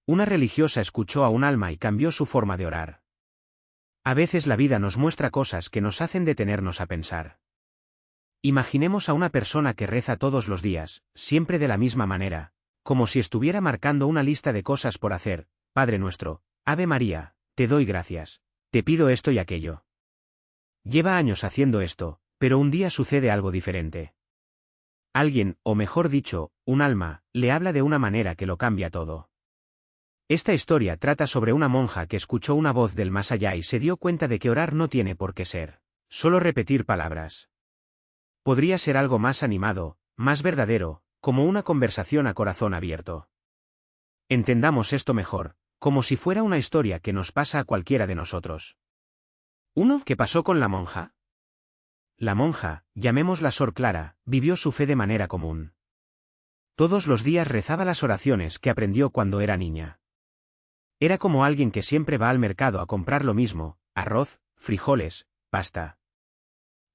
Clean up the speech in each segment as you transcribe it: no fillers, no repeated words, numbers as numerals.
Una religiosa escuchó a un alma y cambió su forma de orar. A veces la vida nos muestra cosas que nos hacen detenernos a pensar. Imaginemos a una persona que reza todos los días, siempre de la misma manera, como si estuviera marcando una lista de cosas por hacer: Padre nuestro, Ave María, te doy gracias, te pido esto y aquello. Lleva años haciendo esto, pero un día sucede algo diferente. Alguien, o mejor dicho, un alma, le habla de una manera que lo cambia todo. Esta historia trata sobre una monja que escuchó una voz del más allá y se dio cuenta de que orar no tiene por qué ser solo repetir palabras. Podría ser algo más animado, más verdadero, como una conversación a corazón abierto. Entendamos esto mejor, como si fuera una historia que nos pasa a cualquiera de nosotros. ¿Uno? ¿Qué pasó con la monja? La monja, llamémosla Sor Clara, vivió su fe de manera común. Todos los días rezaba las oraciones que aprendió cuando era niña. Era como alguien que siempre va al mercado a comprar lo mismo: arroz, frijoles, pasta.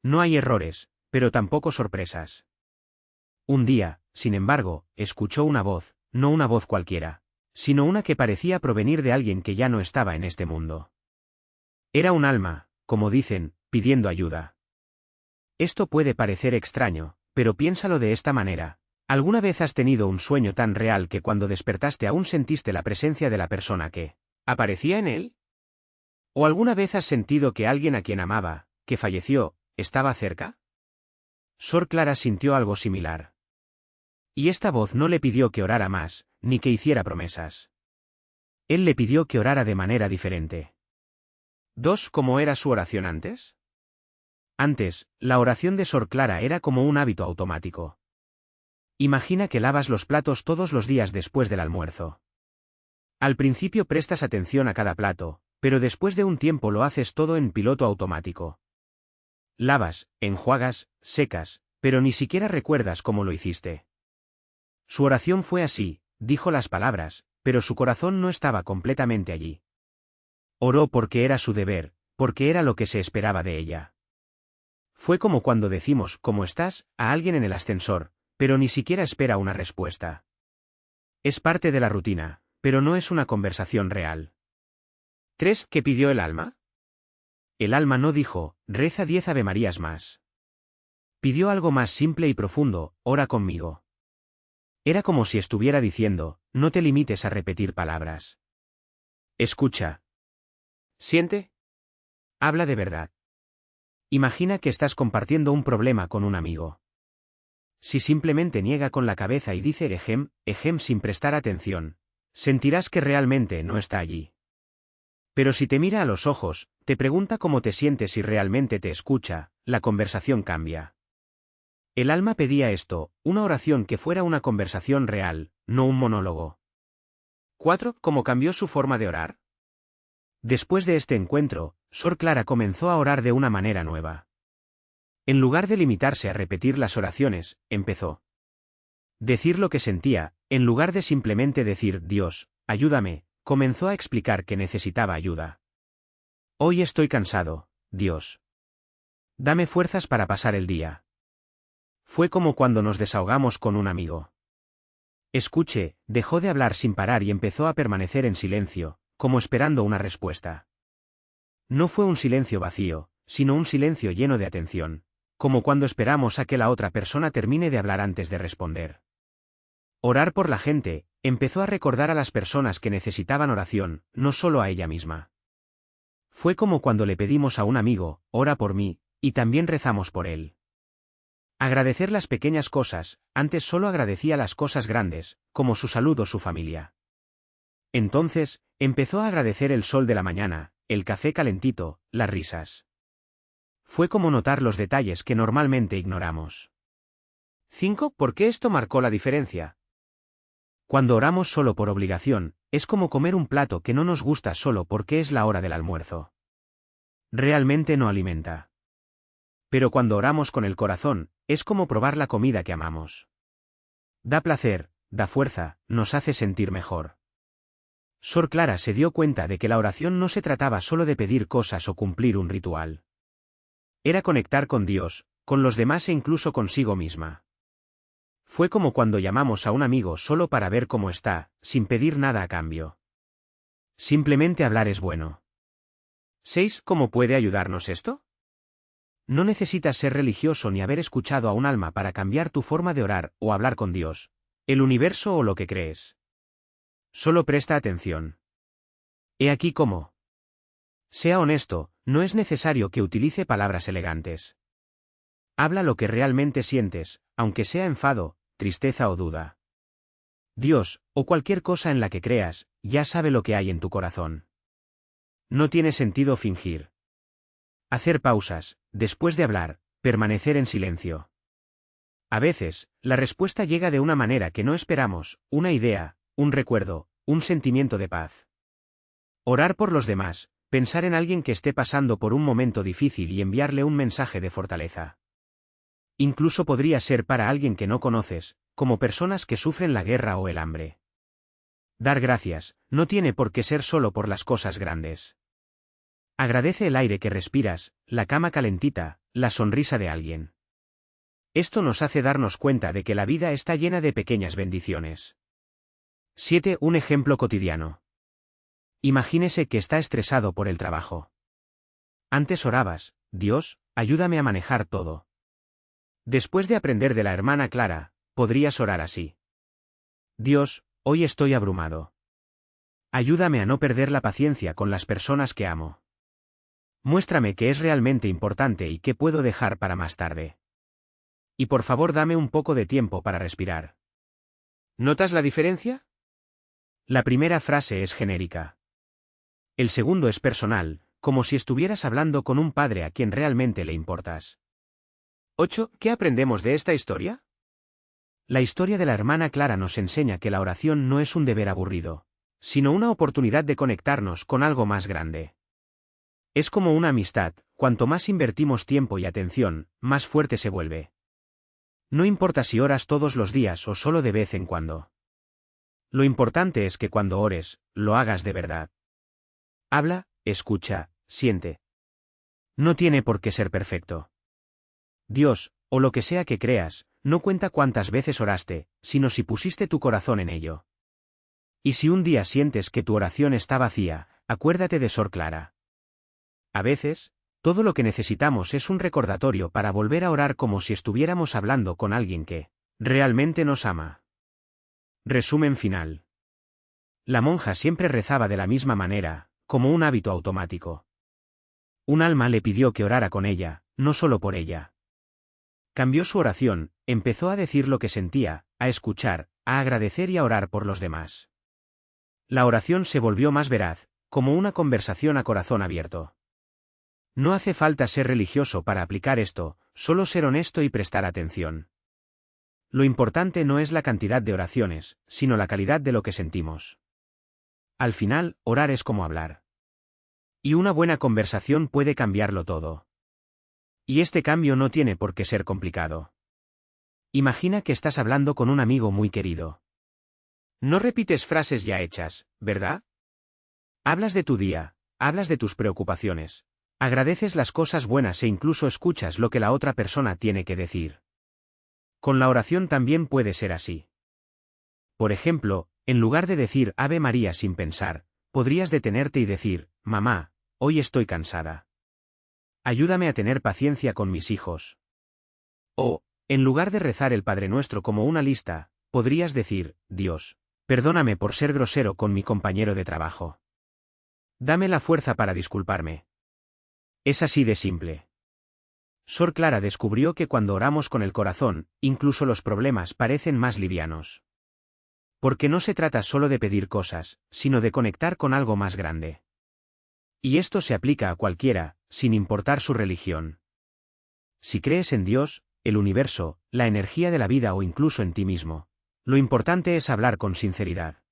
No hay errores, pero tampoco sorpresas. Un día, sin embargo, escuchó una voz, no una voz cualquiera, sino una que parecía provenir de alguien que ya no estaba en este mundo. Era un alma, como dicen, pidiendo ayuda. Esto puede parecer extraño, pero piénsalo de esta manera. ¿Alguna vez has tenido un sueño tan real que cuando despertaste aún sentiste la presencia de la persona que aparecía en él? ¿O alguna vez has sentido que alguien a quien amaba, que falleció, estaba cerca? Sor Clara sintió algo similar. Y esta voz no le pidió que orara más, ni que hiciera promesas. Él le pidió que orara de manera diferente. 2. ¿Cómo era su oración antes? Antes, la oración de Sor Clara era como un hábito automático. Imagina que lavas los platos todos los días después del almuerzo. Al principio prestas atención a cada plato, pero después de un tiempo lo haces todo en piloto automático. Lavas, enjuagas, secas, pero ni siquiera recuerdas cómo lo hiciste. Su oración fue así, dijo las palabras, pero su corazón no estaba completamente allí. Oró porque era su deber, porque era lo que se esperaba de ella. Fue como cuando decimos «¿Cómo estás?» a alguien en el ascensor, pero ni siquiera espera una respuesta. Es parte de la rutina, pero no es una conversación real. 3. ¿Qué pidió el alma? El alma no dijo «Reza 10 Avemarías más». Pidió algo más simple y profundo: «Ora conmigo». Era como si estuviera diciendo: no te limites a repetir palabras. Escucha. Siente. Habla de verdad. Imagina que estás compartiendo un problema con un amigo. Si simplemente niega con la cabeza y dice ejem, ejem sin prestar atención, sentirás que realmente no está allí. Pero si te mira a los ojos, te pregunta cómo te sientes y realmente te escucha, la conversación cambia. El alma pedía esto, una oración que fuera una conversación real, no un monólogo. 4. ¿Cómo cambió su forma de orar? Después de este encuentro, Sor Clara comenzó a orar de una manera nueva. En lugar de limitarse a repetir las oraciones, empezó a decir lo que sentía, en lugar de simplemente decir «Dios, ayúdame», comenzó a explicar que necesitaba ayuda. «Hoy estoy cansado, Dios. Dame fuerzas para pasar el día». Fue como cuando nos desahogamos con un amigo. Escuche, dejó de hablar sin parar y empezó a permanecer en silencio, como esperando una respuesta. No fue un silencio vacío, sino un silencio lleno de atención, como cuando esperamos a que la otra persona termine de hablar antes de responder. Orar por la gente, empezó a recordar a las personas que necesitaban oración, no solo a ella misma. Fue como cuando le pedimos a un amigo, ora por mí, y también rezamos por él. Agradecer las pequeñas cosas, antes solo agradecía las cosas grandes, como su salud o su familia. Entonces, empezó a agradecer el sol de la mañana, el café calentito, las risas. Fue como notar los detalles que normalmente ignoramos. 5. ¿Por qué esto marcó la diferencia? Cuando oramos solo por obligación, es como comer un plato que no nos gusta solo porque es la hora del almuerzo. Realmente no alimenta. Pero cuando oramos con el corazón, es como probar la comida que amamos. Da placer, da fuerza, nos hace sentir mejor. Sor Clara se dio cuenta de que la oración no se trataba solo de pedir cosas o cumplir un ritual. Era conectar con Dios, con los demás e incluso consigo misma. Fue como cuando llamamos a un amigo solo para ver cómo está, sin pedir nada a cambio. Simplemente hablar es bueno. 6. ¿Cómo puede ayudarnos esto? No necesitas ser religioso ni haber escuchado a un alma para cambiar tu forma de orar o hablar con Dios, el universo o lo que crees. Solo presta atención. He aquí cómo. Sea honesto, no es necesario que utilice palabras elegantes. Habla lo que realmente sientes, aunque sea enfado, tristeza o duda. Dios, o cualquier cosa en la que creas, ya sabe lo que hay en tu corazón. No tiene sentido fingir. Hacer pausas, después de hablar, permanecer en silencio. A veces, la respuesta llega de una manera que no esperamos, una idea, un recuerdo, un sentimiento de paz. Orar por los demás, pensar en alguien que esté pasando por un momento difícil y enviarle un mensaje de fortaleza. Incluso podría ser para alguien que no conoces, como personas que sufren la guerra o el hambre. Dar gracias, no tiene por qué ser solo por las cosas grandes. Agradece el aire que respiras, la cama calentita, la sonrisa de alguien. Esto nos hace darnos cuenta de que la vida está llena de pequeñas bendiciones. 7. Un ejemplo cotidiano. Imagínese que está estresado por el trabajo. Antes orabas, Dios, ayúdame a manejar todo. Después de aprender de la hermana Clara, podrías orar así. Dios, hoy estoy abrumado. Ayúdame a no perder la paciencia con las personas que amo. Muéstrame qué es realmente importante y qué puedo dejar para más tarde. Y por favor dame un poco de tiempo para respirar. ¿Notas la diferencia? La primera frase es genérica. El segundo es personal, como si estuvieras hablando con un padre a quien realmente le importas. 8. ¿Qué aprendemos de esta historia? La historia de la hermana Clara nos enseña que la oración no es un deber aburrido, sino una oportunidad de conectarnos con algo más grande. Es como una amistad, cuanto más invertimos tiempo y atención, más fuerte se vuelve. No importa si oras todos los días o solo de vez en cuando. Lo importante es que cuando ores, lo hagas de verdad. Habla, escucha, siente. No tiene por qué ser perfecto. Dios, o lo que sea que creas, no cuenta cuántas veces oraste, sino si pusiste tu corazón en ello. Y si un día sientes que tu oración está vacía, acuérdate de Sor Clara. A veces, todo lo que necesitamos es un recordatorio para volver a orar como si estuviéramos hablando con alguien que realmente nos ama. Resumen final. La monja siempre rezaba de la misma manera, como un hábito automático. Un alma le pidió que orara con ella, no solo por ella. Cambió su oración, empezó a decir lo que sentía, a escuchar, a agradecer y a orar por los demás. La oración se volvió más veraz, como una conversación a corazón abierto. No hace falta ser religioso para aplicar esto, solo ser honesto y prestar atención. Lo importante no es la cantidad de oraciones, sino la calidad de lo que sentimos. Al final, orar es como hablar. Y una buena conversación puede cambiarlo todo. Y este cambio no tiene por qué ser complicado. Imagina que estás hablando con un amigo muy querido. No repites frases ya hechas, ¿verdad? Hablas de tu día, hablas de tus preocupaciones, agradeces las cosas buenas e incluso escuchas lo que la otra persona tiene que decir. Con la oración también puede ser así. Por ejemplo, en lugar de decir Ave María sin pensar, podrías detenerte y decir, Mamá, hoy estoy cansada. Ayúdame a tener paciencia con mis hijos. O, en lugar de rezar el Padre Nuestro como una lista, podrías decir, Dios, perdóname por ser grosero con mi compañero de trabajo. Dame la fuerza para disculparme. Es así de simple. Sor Clara descubrió que cuando oramos con el corazón, incluso los problemas parecen más livianos. Porque no se trata solo de pedir cosas, sino de conectar con algo más grande. Y esto se aplica a cualquiera, sin importar su religión. Si crees en Dios, el universo, la energía de la vida o incluso en ti mismo, lo importante es hablar con sinceridad.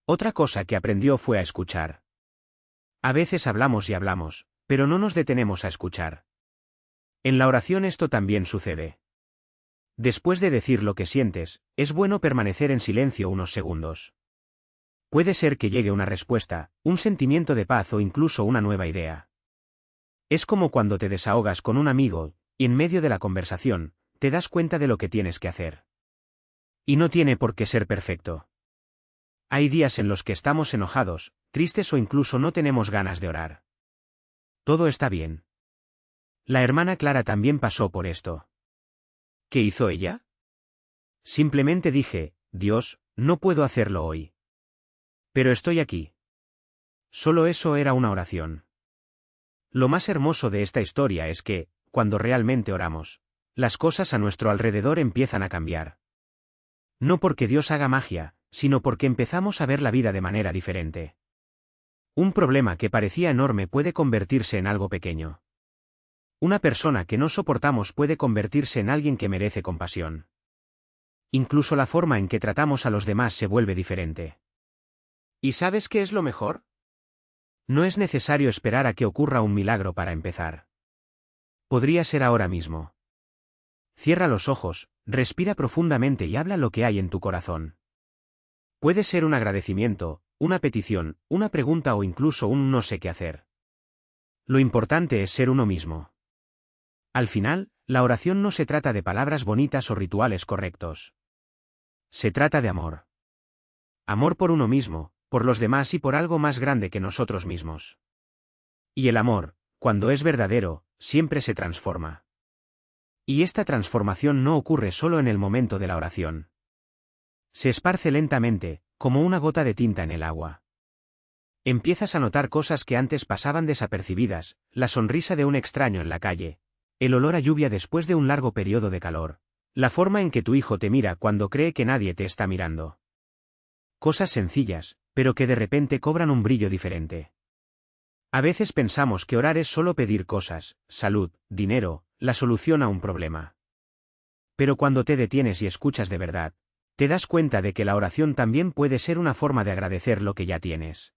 Otra cosa que aprendió fue a escuchar. A veces hablamos y hablamos, pero no nos detenemos a escuchar. En la oración esto también sucede. Después de decir lo que sientes, es bueno permanecer en silencio unos segundos. Puede ser que llegue una respuesta, un sentimiento de paz o incluso una nueva idea. Es como cuando te desahogas con un amigo, y en medio de la conversación, te das cuenta de lo que tienes que hacer. Y no tiene por qué ser perfecto. Hay días en los que estamos enojados, tristes o incluso no tenemos ganas de orar. Todo está bien. La hermana Clara también pasó por esto. ¿Qué hizo ella? Simplemente dije, Dios, no puedo hacerlo hoy. Pero estoy aquí. Solo eso era una oración. Lo más hermoso de esta historia es que, cuando realmente oramos, las cosas a nuestro alrededor empiezan a cambiar. No porque Dios haga magia, sino porque empezamos a ver la vida de manera diferente. Un problema que parecía enorme puede convertirse en algo pequeño. Una persona que no soportamos puede convertirse en alguien que merece compasión. Incluso la forma en que tratamos a los demás se vuelve diferente. ¿Y sabes qué es lo mejor? No es necesario esperar a que ocurra un milagro para empezar. Podría ser ahora mismo. Cierra los ojos, respira profundamente y habla lo que hay en tu corazón. Puede ser un agradecimiento, una petición, una pregunta o incluso un no sé qué hacer. Lo importante es ser uno mismo. Al final, la oración no se trata de palabras bonitas o rituales correctos. Se trata de amor. Amor por uno mismo, por los demás y por algo más grande que nosotros mismos. Y el amor, cuando es verdadero, siempre se transforma. Y esta transformación no ocurre solo en el momento de la oración. Se esparce lentamente, como una gota de tinta en el agua. Empiezas a notar cosas que antes pasaban desapercibidas, la sonrisa de un extraño en la calle, el olor a lluvia después de un largo periodo de calor, la forma en que tu hijo te mira cuando cree que nadie te está mirando. Cosas sencillas, pero que de repente cobran un brillo diferente. A veces pensamos que orar es solo pedir cosas, salud, dinero, la solución a un problema. Pero cuando te detienes y escuchas de verdad, te das cuenta de que la oración también puede ser una forma de agradecer lo que ya tienes.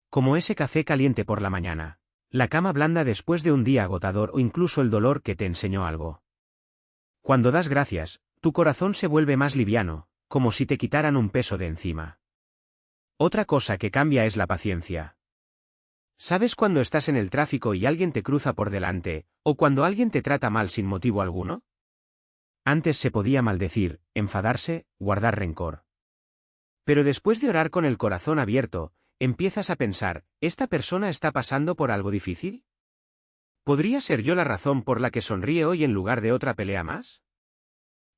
Como ese café caliente por la mañana, la cama blanda después de un día agotador o incluso el dolor que te enseñó algo. Cuando das gracias, tu corazón se vuelve más liviano, como si te quitaran un peso de encima. Otra cosa que cambia es la paciencia. ¿Sabes cuando estás en el tráfico y alguien te cruza por delante, o cuando alguien te trata mal sin motivo alguno? Antes se podía maldecir, enfadarse, guardar rencor. Pero después de orar con el corazón abierto, empiezas a pensar, ¿esta persona está pasando por algo difícil? ¿Podría ser yo la razón por la que sonríe hoy en lugar de otra pelea más?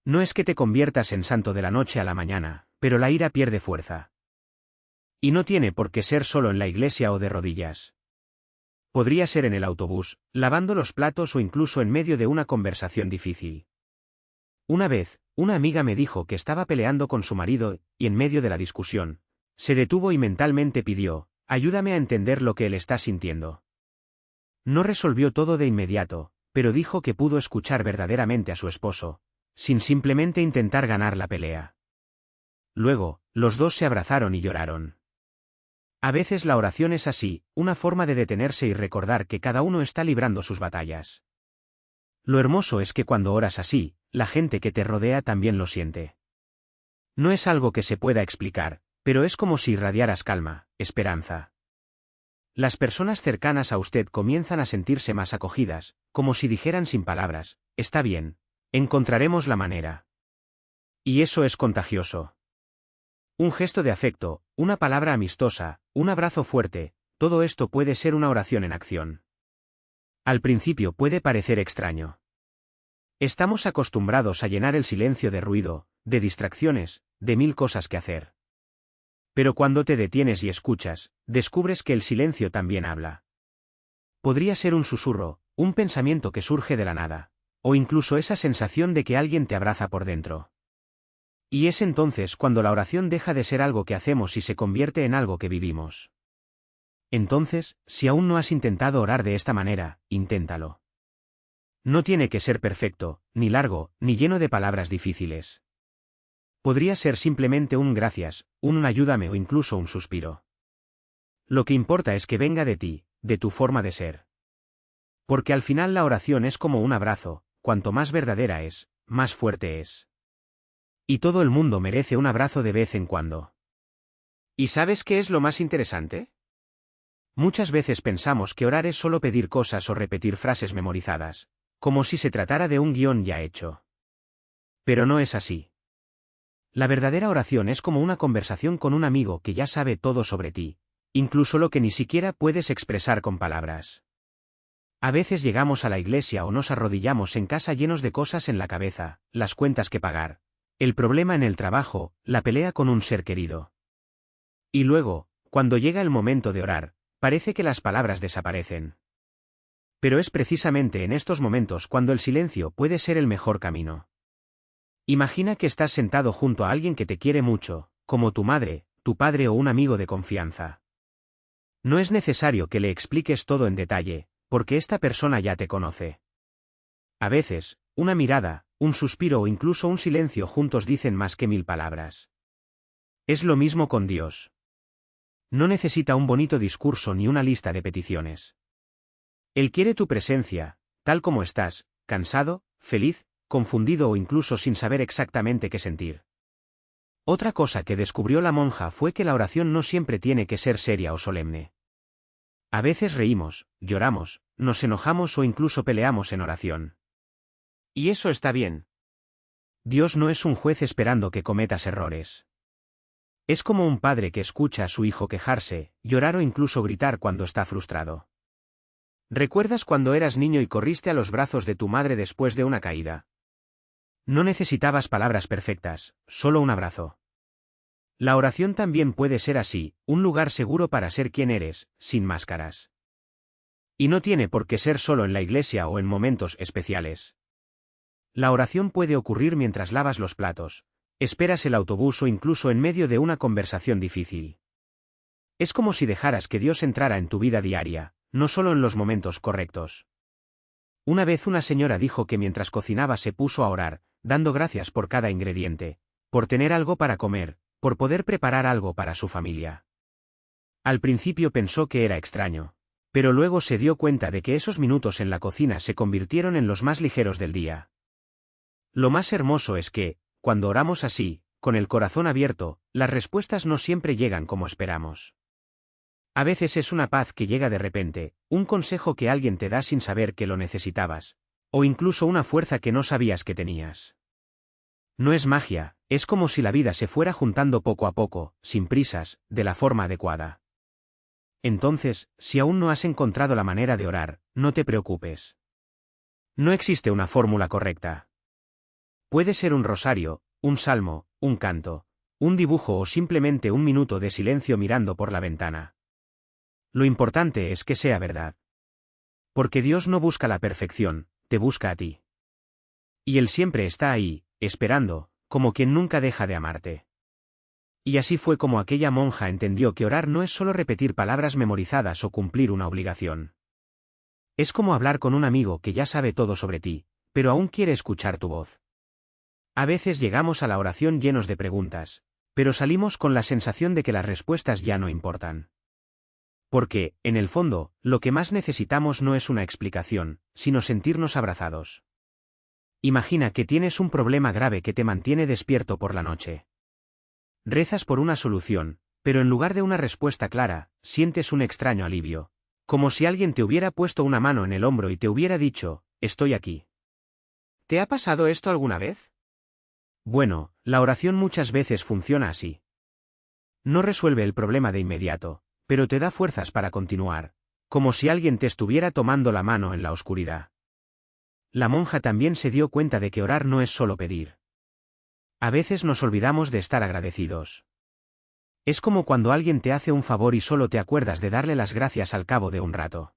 No es que te conviertas en santo de la noche a la mañana, pero la ira pierde fuerza. Y no tiene por qué ser solo en la iglesia o de rodillas. Podría ser en el autobús, lavando los platos o incluso en medio de una conversación difícil. Una vez, una amiga me dijo que estaba peleando con su marido, y en medio de la discusión, se detuvo y mentalmente pidió, ayúdame a entender lo que él está sintiendo. No resolvió todo de inmediato, pero dijo que pudo escuchar verdaderamente a su esposo, sin simplemente intentar ganar la pelea. Luego, los dos se abrazaron y lloraron. A veces la oración es así, una forma de detenerse y recordar que cada uno está librando sus batallas. Lo hermoso es que cuando oras así, la gente que te rodea también lo siente. No es algo que se pueda explicar, pero es como si irradiaras calma, esperanza. Las personas cercanas a usted comienzan a sentirse más acogidas, como si dijeran sin palabras, está bien, encontraremos la manera. Y eso es contagioso. Un gesto de afecto, una palabra amistosa, un abrazo fuerte, todo esto puede ser una oración en acción. Al principio puede parecer extraño. Estamos acostumbrados a llenar el silencio de ruido, de distracciones, de mil cosas que hacer. Pero cuando te detienes y escuchas, descubres que el silencio también habla. Podría ser un susurro, un pensamiento que surge de la nada, o incluso esa sensación de que alguien te abraza por dentro. Y es entonces cuando la oración deja de ser algo que hacemos y se convierte en algo que vivimos. Entonces, si aún no has intentado orar de esta manera, inténtalo. No tiene que ser perfecto, ni largo, ni lleno de palabras difíciles. Podría ser simplemente un gracias, un ayúdame o incluso un suspiro. Lo que importa es que venga de ti, de tu forma de ser. Porque al final la oración es como un abrazo, cuanto más verdadera es, más fuerte es. Y todo el mundo merece un abrazo de vez en cuando. ¿Y sabes qué es lo más interesante? Muchas veces pensamos que orar es solo pedir cosas o repetir frases memorizadas, como si se tratara de un guión ya hecho. Pero no es así. La verdadera oración es como una conversación con un amigo que ya sabe todo sobre ti, incluso lo que ni siquiera puedes expresar con palabras. A veces llegamos a la iglesia o nos arrodillamos en casa llenos de cosas en la cabeza, las cuentas que pagar, el problema en el trabajo, la pelea con un ser querido. Y luego, cuando llega el momento de orar, parece que las palabras desaparecen. Pero es precisamente en estos momentos cuando el silencio puede ser el mejor camino. Imagina que estás sentado junto a alguien que te quiere mucho, como tu madre, tu padre o un amigo de confianza. No es necesario que le expliques todo en detalle, porque esta persona ya te conoce. A veces, una mirada, un suspiro o incluso un silencio juntos dicen más que 1000 palabras. Es lo mismo con Dios. No necesita un bonito discurso ni una lista de peticiones. Él quiere tu presencia, tal como estás, cansado, feliz, confundido o incluso sin saber exactamente qué sentir. Otra cosa que descubrió la monja fue que la oración no siempre tiene que ser seria o solemne. A veces reímos, lloramos, nos enojamos o incluso peleamos en oración. Y eso está bien. Dios no es un juez esperando que cometas errores. Es como un padre que escucha a su hijo quejarse, llorar o incluso gritar cuando está frustrado. ¿Recuerdas cuando eras niño y corriste a los brazos de tu madre después de una caída? No necesitabas palabras perfectas, solo un abrazo. La oración también puede ser así, un lugar seguro para ser quien eres, sin máscaras. Y no tiene por qué ser solo en la iglesia o en momentos especiales. La oración puede ocurrir mientras lavas los platos, esperas el autobús o incluso en medio de una conversación difícil. Es como si dejaras que Dios entrara en tu vida diaria, no solo en los momentos correctos. Una vez una señora dijo que mientras cocinaba se puso a orar, dando gracias por cada ingrediente, por tener algo para comer, por poder preparar algo para su familia. Al principio pensó que era extraño, pero luego se dio cuenta de que esos minutos en la cocina se convirtieron en los más ligeros del día. Lo más hermoso es que, cuando oramos así, con el corazón abierto, las respuestas no siempre llegan como esperamos. A veces es una paz que llega de repente, un consejo que alguien te da sin saber que lo necesitabas, o incluso una fuerza que no sabías que tenías. No es magia, es como si la vida se fuera juntando poco a poco, sin prisas, de la forma adecuada. Entonces, si aún no has encontrado la manera de orar, no te preocupes. No existe una fórmula correcta. Puede ser un rosario, un salmo, un canto, un dibujo o simplemente un minuto de silencio mirando por la ventana. Lo importante es que sea verdad. Porque Dios no busca la perfección, te busca a ti. Y Él siempre está ahí, esperando, como quien nunca deja de amarte. Y así fue como aquella monja entendió que orar no es solo repetir palabras memorizadas o cumplir una obligación. Es como hablar con un amigo que ya sabe todo sobre ti, pero aún quiere escuchar tu voz. A veces llegamos a la oración llenos de preguntas, pero salimos con la sensación de que las respuestas ya no importan. Porque, en el fondo, lo que más necesitamos no es una explicación, sino sentirnos abrazados. Imagina que tienes un problema grave que te mantiene despierto por la noche. Rezas por una solución, pero en lugar de una respuesta clara, sientes un extraño alivio, como si alguien te hubiera puesto una mano en el hombro y te hubiera dicho, estoy aquí. ¿Te ha pasado esto alguna vez? Bueno, la oración muchas veces funciona así. No resuelve el problema de inmediato, pero te da fuerzas para continuar, como si alguien te estuviera tomando la mano en la oscuridad. La monja también se dio cuenta de que orar no es solo pedir. A veces nos olvidamos de estar agradecidos. Es como cuando alguien te hace un favor y solo te acuerdas de darle las gracias al cabo de un rato.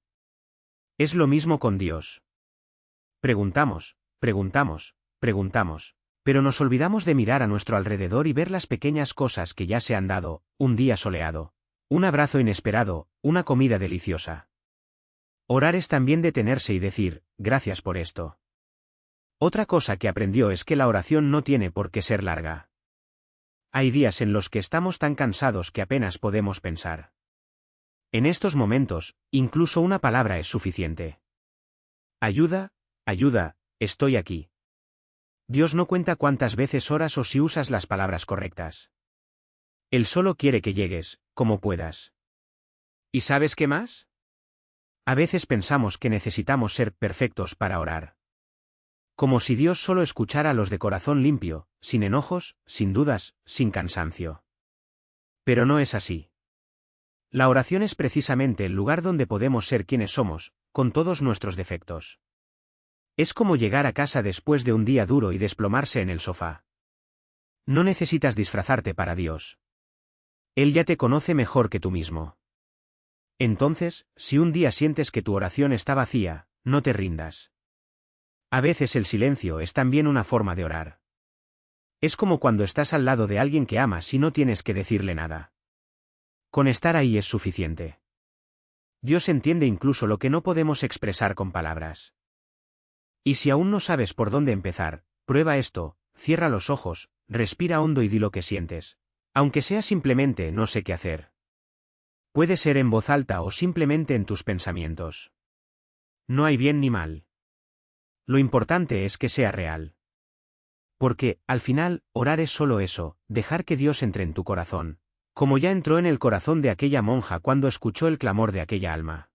Es lo mismo con Dios. Preguntamos, preguntamos, preguntamos, pero nos olvidamos de mirar a nuestro alrededor y ver las pequeñas cosas que ya se han dado, un día soleado, un abrazo inesperado, una comida deliciosa. Orar es también detenerse y decir, gracias por esto. Otra cosa que aprendió es que la oración no tiene por qué ser larga. Hay días en los que estamos tan cansados que apenas podemos pensar. En estos momentos, incluso una palabra es suficiente. Ayuda, ayuda, estoy aquí. Dios no cuenta cuántas veces oras o si usas las palabras correctas. Él solo quiere que llegues, como puedas. ¿Y sabes qué más? A veces pensamos que necesitamos ser perfectos para orar. Como si Dios solo escuchara a los de corazón limpio, sin enojos, sin dudas, sin cansancio. Pero no es así. La oración es precisamente el lugar donde podemos ser quienes somos, con todos nuestros defectos. Es como llegar a casa después de un día duro y desplomarse en el sofá. No necesitas disfrazarte para Dios. Él ya te conoce mejor que tú mismo. Entonces, si un día sientes que tu oración está vacía, no te rindas. A veces el silencio es también una forma de orar. Es como cuando estás al lado de alguien que amas y no tienes que decirle nada. Con estar ahí es suficiente. Dios entiende incluso lo que no podemos expresar con palabras. Y si aún no sabes por dónde empezar, prueba esto, cierra los ojos, respira hondo y di lo que sientes. Aunque sea simplemente no sé qué hacer. Puede ser en voz alta o simplemente en tus pensamientos. No hay bien ni mal. Lo importante es que sea real. Porque, al final, orar es solo eso, dejar que Dios entre en tu corazón, como ya entró en el corazón de aquella monja cuando escuchó el clamor de aquella alma.